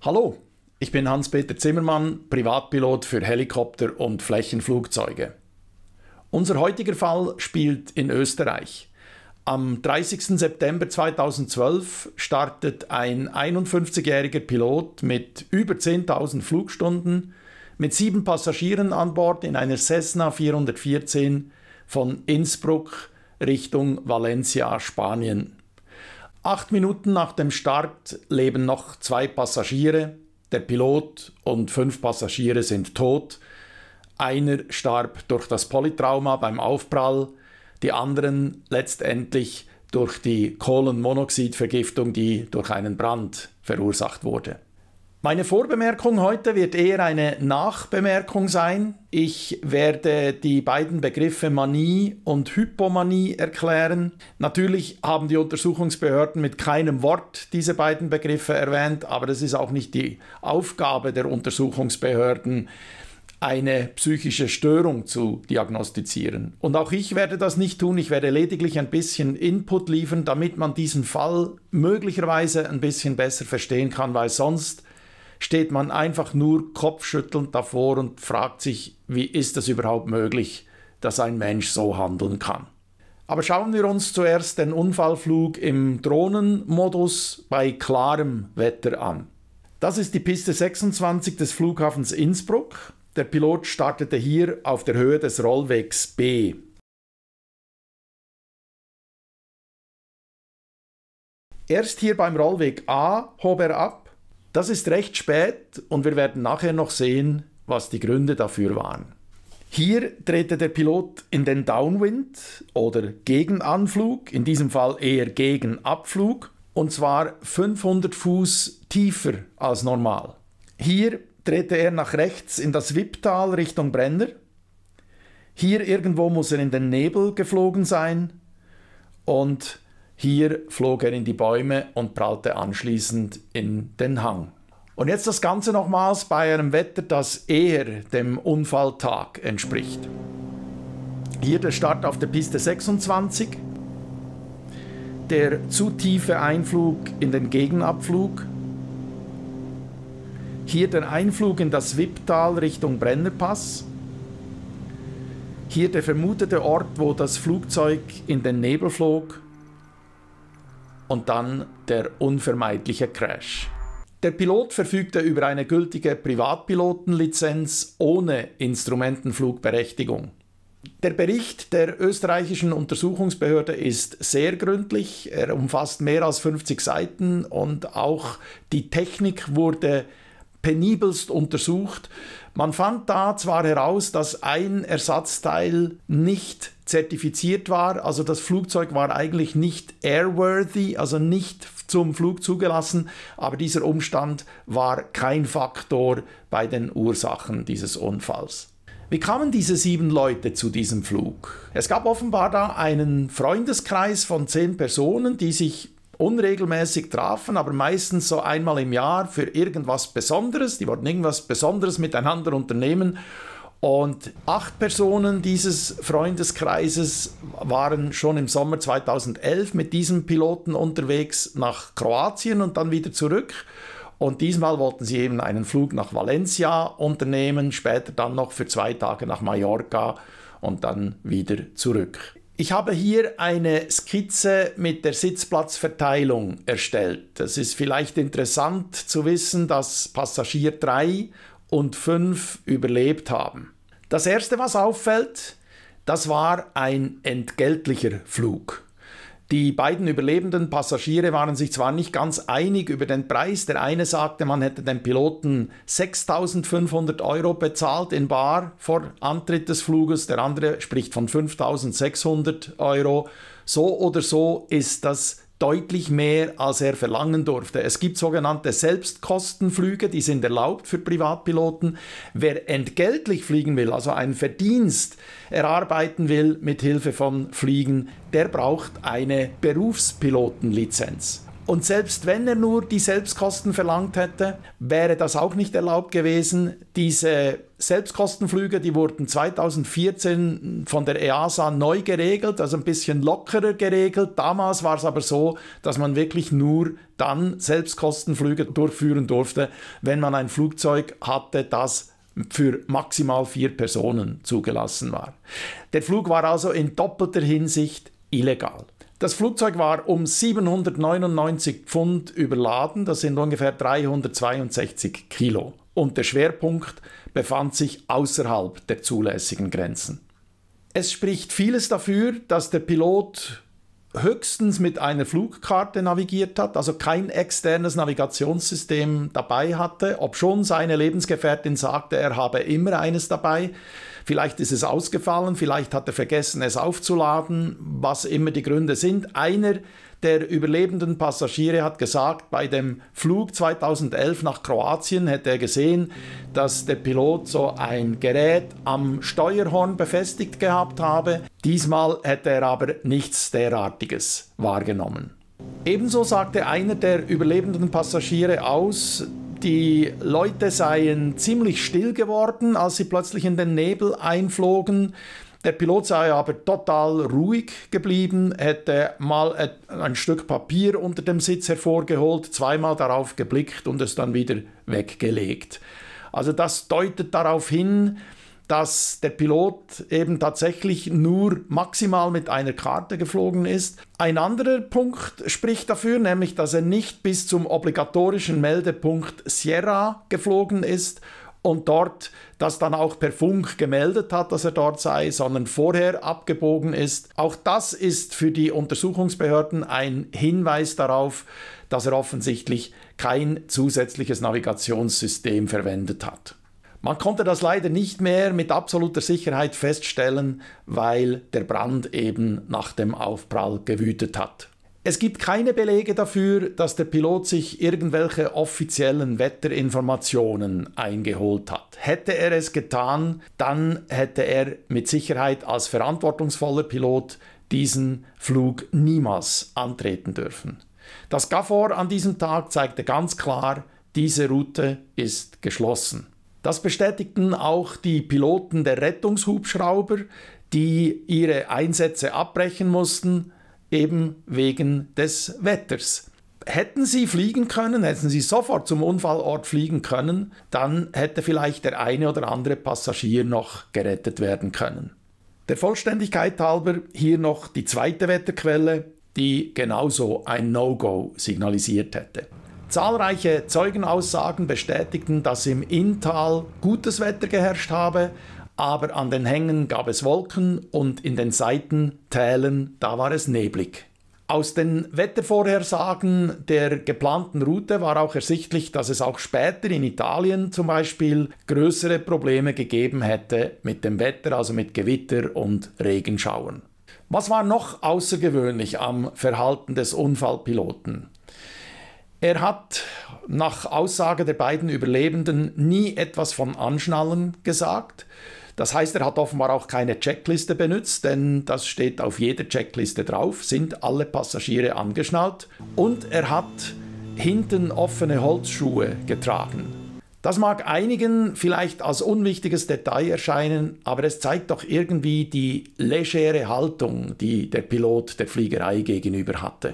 Hallo, ich bin Hans-Peter Zimmermann, Privatpilot für Helikopter und Flächenflugzeuge. Unser heutiger Fall spielt in Österreich. Am 30. September 2012 startet ein 51-jähriger Pilot mit über 10.000 Flugstunden mit 7 Passagieren an Bord in einer Cessna 414 von Innsbruck Richtung Valencia, Spanien. 8 Minuten nach dem Start leben noch 2 Passagiere, der Pilot und 5 Passagiere sind tot. Einer starb durch das Polytrauma beim Aufprall, die anderen letztendlich durch die Kohlenmonoxidvergiftung, die durch einen Brand verursacht wurde. Meine Vorbemerkung heute wird eher eine Nachbemerkung sein. Ich werde die beiden Begriffe Manie und Hypomanie erklären. Natürlich haben die Untersuchungsbehörden mit keinem Wort diese beiden Begriffe erwähnt, aber das ist auch nicht die Aufgabe der Untersuchungsbehörden, eine psychische Störung zu diagnostizieren. Und auch ich werde das nicht tun, ich werde lediglich ein bisschen Input liefern, damit man diesen Fall möglicherweise ein bisschen besser verstehen kann, weil sonst steht man einfach nur kopfschüttelnd davor und fragt sich, wie ist es überhaupt möglich, dass ein Mensch so handeln kann. Aber schauen wir uns zuerst den Unfallflug im Drohnenmodus bei klarem Wetter an. Das ist die Piste 26 des Flughafens Innsbruck. Der Pilot startete hier auf der Höhe des Rollwegs B. Erst hier beim Rollweg A hob er ab. Das ist recht spät und wir werden nachher noch sehen, was die Gründe dafür waren. Hier drehte der Pilot in den Downwind oder Gegenanflug, in diesem Fall eher Gegenabflug, und zwar 500 Fuß tiefer als normal. Hier drehte er nach rechts in das Wipptal Richtung Brenner. Hier irgendwo muss er in den Nebel geflogen sein und hier flog er in die Bäume und prallte anschließend in den Hang. Und jetzt das Ganze nochmals bei einem Wetter, das eher dem Unfalltag entspricht. Hier der Start auf der Piste 26, der zu tiefe Einflug in den Gegenabflug, hier der Einflug in das Wipptal Richtung Brennerpass, hier der vermutete Ort, wo das Flugzeug in den Nebel flog, und dann der unvermeidliche Crash. Der Pilot verfügte über eine gültige Privatpilotenlizenz ohne Instrumentenflugberechtigung. Der Bericht der österreichischen Untersuchungsbehörde ist sehr gründlich, er umfasst mehr als 50 Seiten und auch die Technik wurde penibelst untersucht. Man fand da zwar heraus, dass ein Ersatzteil nicht zertifiziert war, also das Flugzeug war eigentlich nicht airworthy, also nicht zum Flug zugelassen, aber dieser Umstand war kein Faktor bei den Ursachen dieses Unfalls. Wie kamen diese 7 Leute zu diesem Flug? Es gab offenbar da einen Freundeskreis von 10 Personen, die sich unregelmäßig trafen, aber meistens so einmal im Jahr für irgendwas Besonderes. Die wollten irgendwas Besonderes miteinander unternehmen. Und 8 Personen dieses Freundeskreises waren schon im Sommer 2011 mit diesem Piloten unterwegs nach Kroatien und dann wieder zurück. Und diesmal wollten sie eben einen Flug nach Valencia unternehmen, später dann noch für 2 Tage nach Mallorca und dann wieder zurück. Ich habe hier eine Skizze mit der Sitzplatzverteilung erstellt. Es ist vielleicht interessant zu wissen, dass Passagier 3 und 5 überlebt haben. Das erste, was auffällt, das war ein entgeltlicher Flug. Die beiden überlebenden Passagiere waren sich zwar nicht ganz einig über den Preis. Der eine sagte, man hätte dem Piloten 6.500 € bezahlt in bar vor Antritt des Fluges. Der andere spricht von 5.600 €. So oder so ist das deutlich mehr, als er verlangen durfte. Es gibt sogenannte Selbstkostenflüge, die sind erlaubt für Privatpiloten. Wer entgeltlich fliegen will, also einen Verdienst erarbeiten will mit Hilfe von Fliegen, der braucht eine Berufspilotenlizenz. Und selbst wenn er nur die Selbstkosten verlangt hätte, wäre das auch nicht erlaubt gewesen. Diese Selbstkostenflüge, die wurden 2014 von der EASA neu geregelt, also ein bisschen lockerer geregelt. Damals war es aber so, dass man wirklich nur dann Selbstkostenflüge durchführen durfte, wenn man ein Flugzeug hatte, das für maximal 4 Personen zugelassen war. Der Flug war also in doppelter Hinsicht illegal. Das Flugzeug war um 799 Pfund überladen, das sind ungefähr 362 Kilo. Und der Schwerpunkt befand sich außerhalb der zulässigen Grenzen. Es spricht vieles dafür, dass der Pilot höchstens mit einer Flugkarte navigiert hat, also kein externes Navigationssystem dabei hatte, obschon seine Lebensgefährtin sagte, er habe immer eines dabei. Vielleicht ist es ausgefallen, vielleicht hat er vergessen, es aufzuladen, was immer die Gründe sind. Einer der überlebenden Passagiere hat gesagt, bei dem Flug 2011 nach Kroatien hätte er gesehen, dass der Pilot so ein Gerät am Steuerhorn befestigt gehabt habe. Diesmal hätte er aber nichts derartiges wahrgenommen. Ebenso sagte einer der überlebenden Passagiere aus, die Leute seien ziemlich still geworden, als sie plötzlich in den Nebel einflogen. Der Pilot sei aber total ruhig geblieben, hätte mal ein Stück Papier unter dem Sitz hervorgeholt, zweimal darauf geblickt und es dann wieder weggelegt. Also das deutet darauf hin, dass der Pilot eben tatsächlich nur maximal mit einer Karte geflogen ist. Ein anderer Punkt spricht dafür, nämlich dass er nicht bis zum obligatorischen Meldepunkt Sierra geflogen ist und dort das dann auch per Funk gemeldet hat, dass er dort sei, sondern vorher abgebogen ist. Auch das ist für die Untersuchungsbehörden ein Hinweis darauf, dass er offensichtlich kein zusätzliches Navigationssystem verwendet hat. Man konnte das leider nicht mehr mit absoluter Sicherheit feststellen, weil der Brand eben nach dem Aufprall gewütet hat. Es gibt keine Belege dafür, dass der Pilot sich irgendwelche offiziellen Wetterinformationen eingeholt hat. Hätte er es getan, dann hätte er mit Sicherheit als verantwortungsvoller Pilot diesen Flug niemals antreten dürfen. Das GAFOR an diesem Tag zeigte ganz klar, diese Route ist geschlossen. Das bestätigten auch die Piloten der Rettungshubschrauber, die ihre Einsätze abbrechen mussten, eben wegen des Wetters. Hätten sie fliegen können, hätten sie sofort zum Unfallort fliegen können, dann hätte vielleicht der eine oder andere Passagier noch gerettet werden können. Der Vollständigkeit halber hier noch die zweite Wetterquelle, die genauso ein No-Go signalisiert hätte. Zahlreiche Zeugenaussagen bestätigten, dass im Inntal gutes Wetter geherrscht habe, aber an den Hängen gab es Wolken und in den Seitentälern, da war es neblig. Aus den Wettervorhersagen der geplanten Route war auch ersichtlich, dass es auch später in Italien zum Beispiel größere Probleme gegeben hätte mit dem Wetter, also mit Gewitter und Regenschauern. Was war noch außergewöhnlich am Verhalten des Unfallpiloten? Er hat nach Aussage der beiden Überlebenden nie etwas von Anschnallen gesagt. Das heißt, er hat offenbar auch keine Checkliste benutzt, denn das steht auf jeder Checkliste drauf, sind alle Passagiere angeschnallt. Und er hat hinten offene Holzschuhe getragen. Das mag einigen vielleicht als unwichtiges Detail erscheinen, aber es zeigt doch irgendwie die legere Haltung, die der Pilot der Fliegerei gegenüber hatte.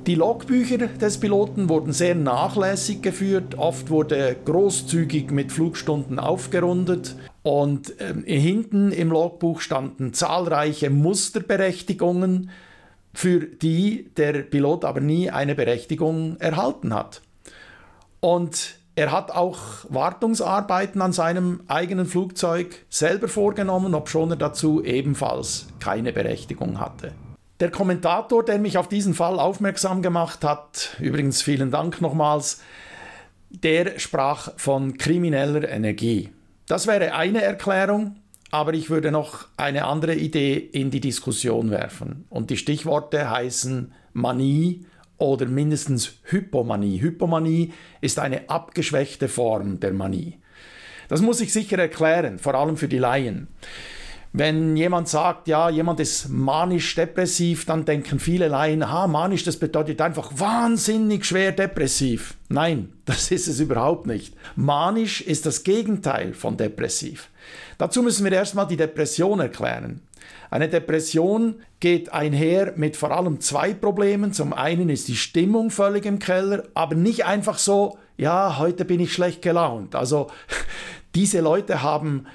Die Logbücher des Piloten wurden sehr nachlässig geführt, oft wurde großzügig mit Flugstunden aufgerundet und hinten im Logbuch standen zahlreiche Musterberechtigungen, für die der Pilot aber nie eine Berechtigung erhalten hat. Und er hat auch Wartungsarbeiten an seinem eigenen Flugzeug selber vorgenommen, obschon er dazu ebenfalls keine Berechtigung hatte. Der Kommentator, der mich auf diesen Fall aufmerksam gemacht hat, übrigens vielen Dank nochmals, der sprach von krimineller Energie. Das wäre eine Erklärung, aber ich würde noch eine andere Idee in die Diskussion werfen. Und die Stichworte heißen Manie oder mindestens Hypomanie. Hypomanie ist eine abgeschwächte Form der Manie. Das muss ich sicher erklären, vor allem für die Laien. Wenn jemand sagt, ja, jemand ist manisch-depressiv, dann denken viele Laien, manisch, das bedeutet einfach wahnsinnig schwer depressiv. Nein, das ist es überhaupt nicht. Manisch ist das Gegenteil von depressiv. Dazu müssen wir erstmal die Depression erklären. Eine Depression geht einher mit vor allem zwei Problemen. Zum einen ist die Stimmung völlig im Keller, aber nicht einfach so, ja, heute bin ich schlecht gelaunt. Also diese Leute haben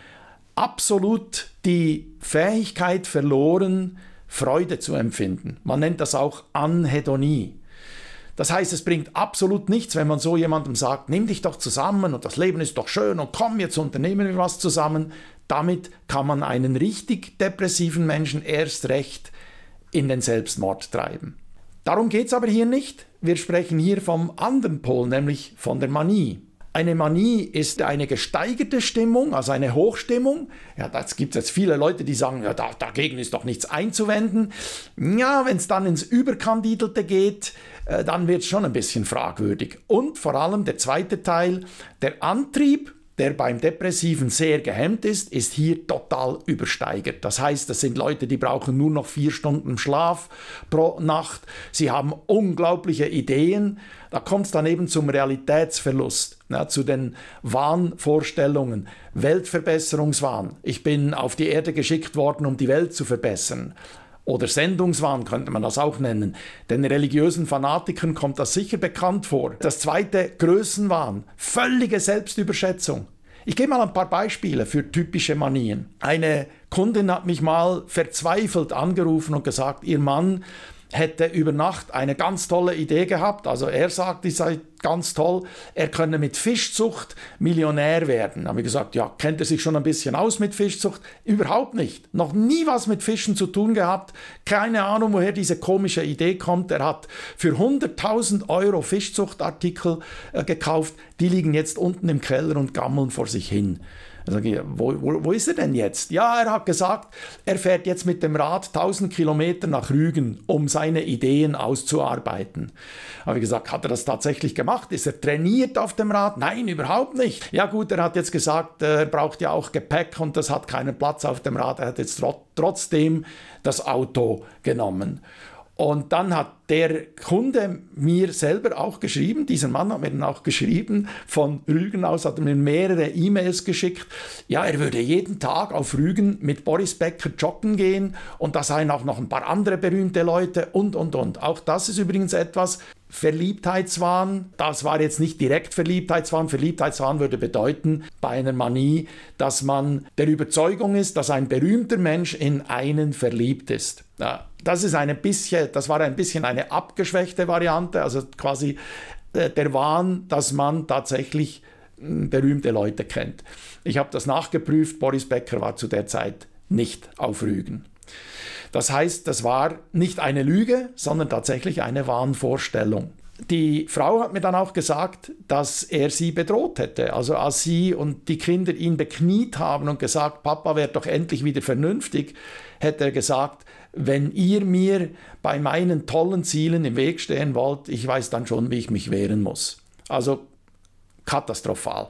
absolut die Fähigkeit verloren, Freude zu empfinden. Man nennt das auch Anhedonie. Das heißt, es bringt absolut nichts, wenn man so jemandem sagt, nimm dich doch zusammen und das Leben ist doch schön und komm, jetzt unternehmen wir was zusammen. Damit kann man einen richtig depressiven Menschen erst recht in den Selbstmord treiben. Darum geht es aber hier nicht. Wir sprechen hier vom anderen Pol, nämlich von der Manie. Eine Manie ist eine gesteigerte Stimmung, also eine Hochstimmung. Ja, da gibt es jetzt viele Leute, die sagen, ja, dagegen ist doch nichts einzuwenden. Ja, wenn es dann ins Überkandidelte geht, dann wird es schon ein bisschen fragwürdig. Und vor allem der zweite Teil, der Antrieb, der beim Depressiven sehr gehemmt ist hier total übersteigert. Das heißt, das sind Leute, die brauchen nur noch 4 Stunden Schlaf pro Nacht. Sie haben unglaubliche Ideen. Da kommt es dann eben zum Realitätsverlust, zu den Wahnvorstellungen, Weltverbesserungswahn. Ich bin auf die Erde geschickt worden, um die Welt zu verbessern. Oder Sendungswahn könnte man das auch nennen. Den religiösen Fanatikern kommt das sicher bekannt vor. Das zweite, Größenwahn, völlige Selbstüberschätzung. Ich gebe mal ein paar Beispiele für typische Manien. Eine Kundin hat mich mal verzweifelt angerufen und gesagt, ihr Mann hätte über Nacht eine ganz tolle Idee gehabt. Also er sagt, die sei ganz toll, er könne mit Fischzucht Millionär werden. Da habe ich gesagt, ja, kennt er sich schon ein bisschen aus mit Fischzucht? Überhaupt nicht. Noch nie was mit Fischen zu tun gehabt. Keine Ahnung, woher diese komische Idee kommt. Er hat für 100.000 € Fischzuchtartikel gekauft. Die liegen jetzt unten im Keller und gammeln vor sich hin. Da sage ich, wo ist er denn jetzt? Ja, er hat gesagt, er fährt jetzt mit dem Rad 1000 Kilometer nach Rügen, um seine Ideen auszuarbeiten. Habe ich gesagt, hat er das tatsächlich gemacht? Ist er trainiert auf dem Rad? Nein, überhaupt nicht. Ja gut, er hat jetzt gesagt, er braucht ja auch Gepäck und das hat keinen Platz auf dem Rad. Er hat jetzt trotzdem das Auto genommen. Und dann hat der Kunde mir selber auch geschrieben, dieser Mann hat mir dann auch geschrieben, von Rügen aus hat er mir mehrere E-Mails geschickt. Ja, er würde jeden Tag auf Rügen mit Boris Becker joggen gehen und da seien auch noch ein paar andere berühmte Leute und. Auch das ist übrigens etwas, Verliebtheitswahn, das war jetzt nicht direkt Verliebtheitswahn. Verliebtheitswahn würde bedeuten, bei einer Manie, dass man der Überzeugung ist, dass ein berühmter Mensch in einen verliebt ist. Ja, das war ein bisschen eine abgeschwächte Variante, also quasi der Wahn, dass man tatsächlich berühmte Leute kennt. Ich habe das nachgeprüft, Boris Becker war zu der Zeit nicht auf Rügen. Das heißt, das war nicht eine Lüge, sondern tatsächlich eine Wahnvorstellung. Die Frau hat mir dann auch gesagt, dass er sie bedroht hätte. Also als sie und die Kinder ihn bekniet haben und gesagt, Papa, werd doch endlich wieder vernünftig, hätte er gesagt, wenn ihr mir bei meinen tollen Zielen im Weg stehen wollt, ich weiß dann schon, wie ich mich wehren muss. Also katastrophal.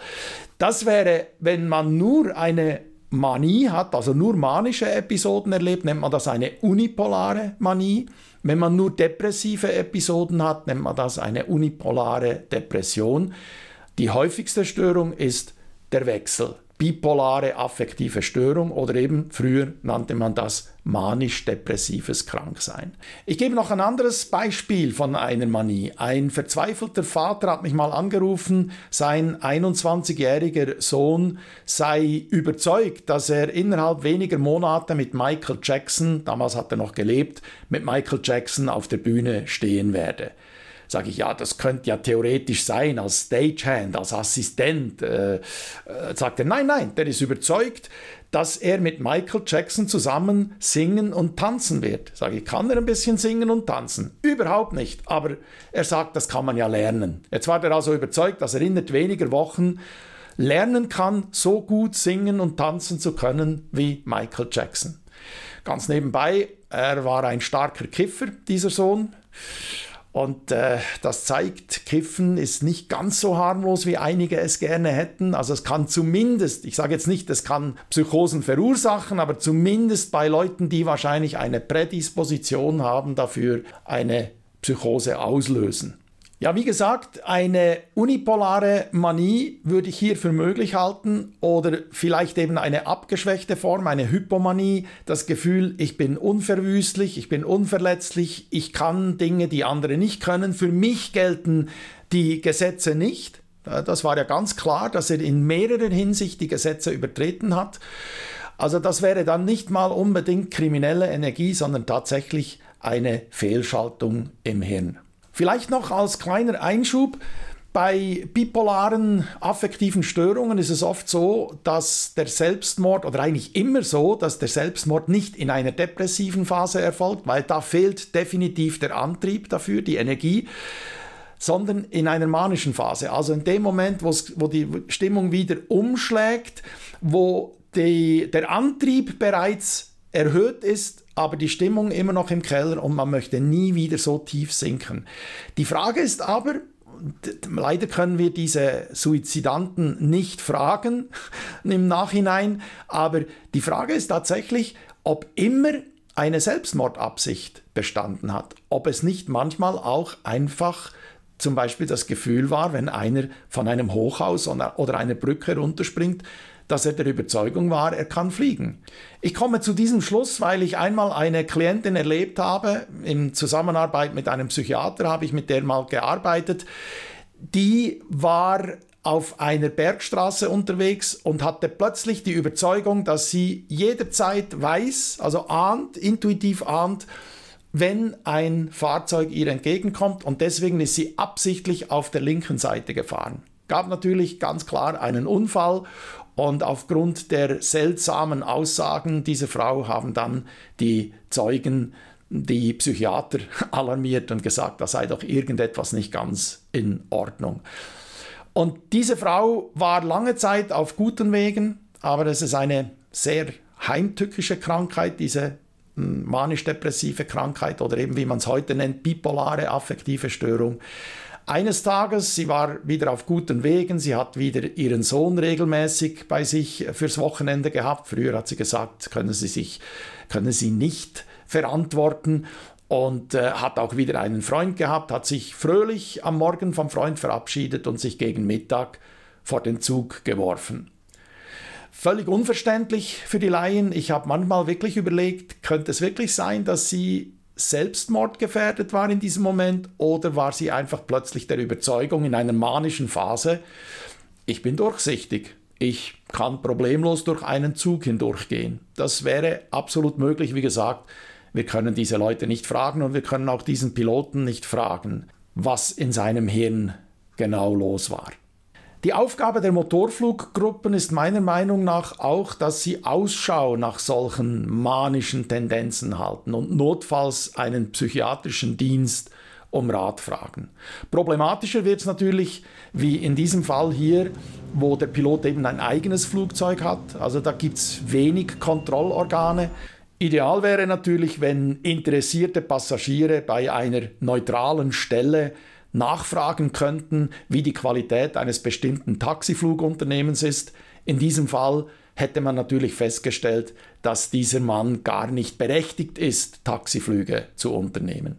Das wäre, wenn man nur eine Manie hat, also nur manische Episoden erlebt, nennt man das eine unipolare Manie. Wenn man nur depressive Episoden hat, nennt man das eine unipolare Depression. Die häufigste Störung ist der Wechsel. Bipolare affektive Störung oder eben früher nannte man das manisch-depressives Kranksein. Ich gebe noch ein anderes Beispiel von einer Manie. Ein verzweifelter Vater hat mich mal angerufen, sein 21-jähriger Sohn sei überzeugt, dass er innerhalb weniger Monate mit Michael Jackson, damals hat er noch gelebt, mit Michael Jackson auf der Bühne stehen werde. Sage ich, ja, das könnte ja theoretisch sein, als Stagehand, als Assistent. Sagt er, nein, der ist überzeugt, dass er mit Michael Jackson zusammen singen und tanzen wird. Sage ich, kann er ein bisschen singen und tanzen? Überhaupt nicht, aber er sagt, das kann man ja lernen. Jetzt war er also überzeugt, dass er innerhalb weniger Wochen lernen kann, so gut singen und tanzen zu können wie Michael Jackson. Ganz nebenbei, er war ein starker Kiffer, dieser Sohn. Und das zeigt, Kiffen ist nicht ganz so harmlos, wie einige es gerne hätten. Also es kann zumindest, ich sage jetzt nicht, es kann Psychosen verursachen, aber zumindest bei Leuten, die wahrscheinlich eine Prädisposition haben, dafür eine Psychose auslösen. Ja, wie gesagt, eine unipolare Manie würde ich hier für möglich halten oder vielleicht eben eine abgeschwächte Form, eine Hypomanie, das Gefühl, ich bin unverwüstlich, ich bin unverletzlich, ich kann Dinge, die andere nicht können. Für mich gelten die Gesetze nicht. Das war ja ganz klar, dass er in mehrerer Hinsicht die Gesetze übertreten hat. Also das wäre dann nicht mal unbedingt kriminelle Energie, sondern tatsächlich eine Fehlschaltung im Hirn. Vielleicht noch als kleiner Einschub, bei bipolaren affektiven Störungen ist es oft so, dass der Selbstmord, oder eigentlich immer so, dass der Selbstmord nicht in einer depressiven Phase erfolgt, weil da fehlt definitiv der Antrieb dafür, die Energie, sondern in einer manischen Phase. Also in dem Moment, wo die Stimmung wieder umschlägt, wo der Antrieb bereits erhöht ist, aber die Stimmung immer noch im Keller und man möchte nie wieder so tief sinken. Die Frage ist aber, leider können wir diese Suizidanten nicht fragen im Nachhinein, aber die Frage ist tatsächlich, ob immer eine Selbstmordabsicht bestanden hat, ob es nicht manchmal auch einfach zum Beispiel das Gefühl war, wenn einer von einem Hochhaus oder einer Brücke runterspringt, dass er der Überzeugung war, er kann fliegen. Ich komme zu diesem Schluss, weil ich einmal eine Klientin erlebt habe, in Zusammenarbeit mit einem Psychiater habe ich mit der mal gearbeitet, die war auf einer Bergstraße unterwegs und hatte plötzlich die Überzeugung, dass sie jederzeit weiß, also intuitiv ahnt, wenn ein Fahrzeug ihr entgegenkommt und deswegen ist sie absichtlich auf der linken Seite gefahren. Gab natürlich ganz klar einen Unfall und aufgrund der seltsamen Aussagen dieser Frau haben dann die Zeugen die Psychiater alarmiert und gesagt, da sei doch irgendetwas nicht ganz in Ordnung. Und diese Frau war lange Zeit auf guten Wegen, aber es ist eine sehr heimtückische Krankheit, diese manisch-depressive Krankheit oder eben wie man es heute nennt, bipolare affektive Störung. Eines Tages, sie war wieder auf guten Wegen, sie hat wieder ihren Sohn regelmäßig bei sich fürs Wochenende gehabt. Früher hat sie gesagt, können sie nicht verantworten und hat auch wieder einen Freund gehabt, hat sich fröhlich am Morgen vom Freund verabschiedet und sich gegen Mittag vor den Zug geworfen. Völlig unverständlich für die Laien. Ich habe manchmal wirklich überlegt, könnte es wirklich sein, dass sie selbstmordgefährdet war in diesem Moment oder war sie einfach plötzlich der Überzeugung in einer manischen Phase, ich bin durchsichtig, ich kann problemlos durch einen Zug hindurchgehen. Das wäre absolut möglich, wie gesagt, wir können diese Leute nicht fragen und wir können auch diesen Piloten nicht fragen, was in seinem Hirn genau los war. Die Aufgabe der Motorfluggruppen ist meiner Meinung nach auch, dass sie Ausschau nach solchen manischen Tendenzen halten und notfalls einen psychiatrischen Dienst um Rat fragen. Problematischer wird es natürlich, wie in diesem Fall hier, wo der Pilot eben ein eigenes Flugzeug hat. Also da gibt es wenig Kontrollorgane. Ideal wäre natürlich, wenn interessierte Passagiere bei einer neutralen Stelle nachfragen könnten, wie die Qualität eines bestimmten Taxiflugunternehmens ist. In diesem Fall hätte man natürlich festgestellt, dass dieser Mann gar nicht berechtigt ist, Taxiflüge zu unternehmen.